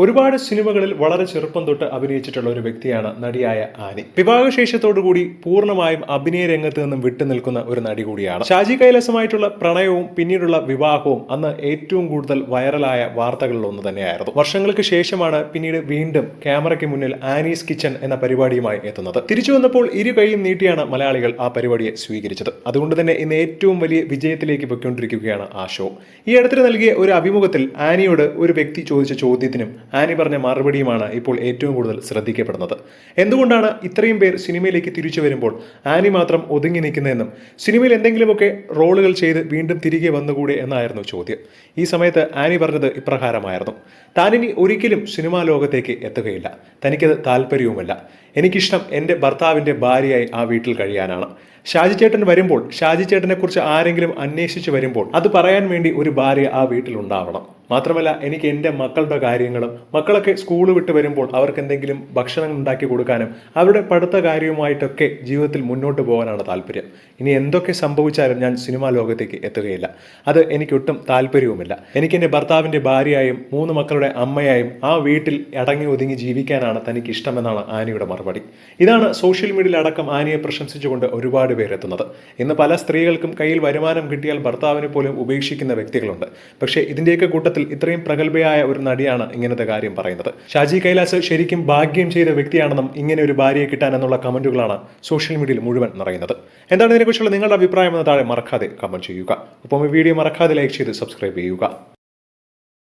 ഒരുപാട് സിനിമകളിൽ വളരെ ചെറുപ്പം തൊട്ട് അഭിനയിച്ചിട്ടുള്ള ഒരു വ്യക്തിയാണ് നടിയായ ആനി. വിവാഹശേഷത്തോടുകൂടി പൂർണ്ണമായും അഭിനയ രംഗത്ത് നിന്നും വിട്ടുനിൽക്കുന്ന ഒരു നടി കൂടിയാണ്. ഷാജി കൈലാസുമായിട്ടുള്ള പ്രണയവും പിന്നീടുള്ള വിവാഹവും അന്ന് ഏറ്റവും കൂടുതൽ വൈറലായ വാർത്തകളിൽ ഒന്ന് തന്നെയായിരുന്നു. വർഷങ്ങൾക്ക് ശേഷമാണ് പിന്നീട് വീണ്ടും ക്യാമറയ്ക്ക് മുന്നിൽ ആനീസ് കിച്ചൺ എന്ന പരിപാടിയുമായി എത്തുന്നത്. തിരിച്ചു വന്നപ്പോൾ ഇരു കൈയും നീട്ടിയാണ് മലയാളികൾ ആ പരിപാടിയെ സ്വീകരിച്ചത്. അതുകൊണ്ട് തന്നെ ഇന്ന് ഏറ്റവും വലിയ വിജയത്തിലേക്ക് പൊയ്ക്കൊണ്ടിരിക്കുകയാണ് ആ ഷോ. ഈ അടുത്തിടെ നൽകിയ ഒരു അഭിമുഖത്തിൽ ആനിയോട് ഒരു വ്യക്തി ചോദിച്ച ചോദ്യത്തിനും ആനി പറഞ്ഞ മറുപടിയുമാണ് ഇപ്പോൾ ഏറ്റവും കൂടുതൽ ശ്രദ്ധിക്കപ്പെടുന്നത്. എന്തുകൊണ്ടാണ് ഇത്രയും പേർ സിനിമയിലേക്ക് തിരിച്ചു വരുമ്പോൾ ആനി മാത്രം ഒതുങ്ങി നിൽക്കുന്നതെന്നും സിനിമയിൽ എന്തെങ്കിലുമൊക്കെ റോളുകൾ ചെയ്ത് വീണ്ടും തിരികെ വന്നുകൂടെ എന്നായിരുന്നു ചോദ്യം. ഈ സമയത്ത് ആനി പറഞ്ഞത് ഇപ്രകാരമായിരുന്നു: താനിനി ഒരിക്കലും സിനിമാ ലോകത്തേക്ക് എത്തുകയില്ല, തനിക്കത് താല്പര്യവുമല്ല. എനിക്കിഷ്ടം എൻ്റെ ഭർത്താവിൻ്റെ ഭാര്യയായി ആ വീട്ടിൽ കഴിയാനാണ്. ഷാജി ചേട്ടൻ വരുമ്പോൾ, ഷാജി ചേട്ടനെ കുറിച്ച് ആരെങ്കിലും അന്വേഷിച്ച് വരുമ്പോൾ അത് പറയാൻ വേണ്ടി ഒരു ഭാര്യ ആ വീട്ടിൽ ഉണ്ടാവണം. മാത്രമല്ല, എനിക്ക് എൻ്റെ മക്കളുടെ കാര്യങ്ങളും, മക്കളൊക്കെ സ്കൂൾ വിട്ട് വരുമ്പോൾ അവർക്ക് എന്തെങ്കിലും ഭക്ഷണം ഉണ്ടാക്കി കൊടുക്കാനും അവരുടെ പഠിത്ത കാര്യവുമായിട്ടൊക്കെ ജീവിതത്തിൽ മുന്നോട്ട് പോകാനാണ് താല്പര്യം. ഇനി എന്തൊക്കെ സംഭവിച്ചാലും ഞാൻ സിനിമാ ലോകത്തേക്ക് എത്തുകയില്ല. അത് എനിക്കൊട്ടും താല്പര്യവുമില്ല. എനിക്ക് എൻ്റെ ഭർത്താവിൻ്റെ ഭാര്യയായും 3 മക്കളുടെ അമ്മയായും ആ വീട്ടിൽ അടങ്ങി ഒതുങ്ങി ജീവിക്കാനാണ് തനിക്ക് ഇഷ്ടമെന്നാണ് ആനിയുടെ മറുപടി. ഇതാണ് സോഷ്യൽ മീഡിയയിൽ അടക്കം ആനിയെ പ്രശംസിച്ചുകൊണ്ട് ഒരുപാട് പേരെത്തുന്നത്. ഇന്ന് പല സ്ത്രീകൾക്കും കയ്യിൽ വരുമാനം കിട്ടിയാൽ ഭർത്താവിനെ പോലും ഉപേക്ഷിക്കുന്ന വ്യക്തികളുണ്ട്. പക്ഷേ ഇതിൻ്റെയൊക്കെ കൂട്ടത്തിൽ ഇത്രയും പ്രഗത്ഭയായ ഒരു നടിയാണ് ഇങ്ങനത്തെ കാര്യം പറയുന്നത്. ഷാജി കൈലാസ് ശരിക്കും ഭാഗ്യം ചെയ്ത വ്യക്തിയാണെന്നും ഇങ്ങനെ ഒരു ഭാര്യയെ കിട്ടാൻ എന്നുള്ള കമന്റുകളാണ് സോഷ്യൽ മീഡിയയിൽ മുഴുവൻ നിറയുന്നത്. എന്താണ് ഇതിനെക്കുറിച്ചുള്ള നിങ്ങളുടെ അഭിപ്രായം എന്ന് താഴെ മറക്കാതെ കമന്റ് ചെയ്യുക. ഒപ്പം ഈ വീഡിയോ മറക്കാതെ ലൈക്ക് ചെയ്ത് സബ്സ്ക്രൈബ് ചെയ്യുക.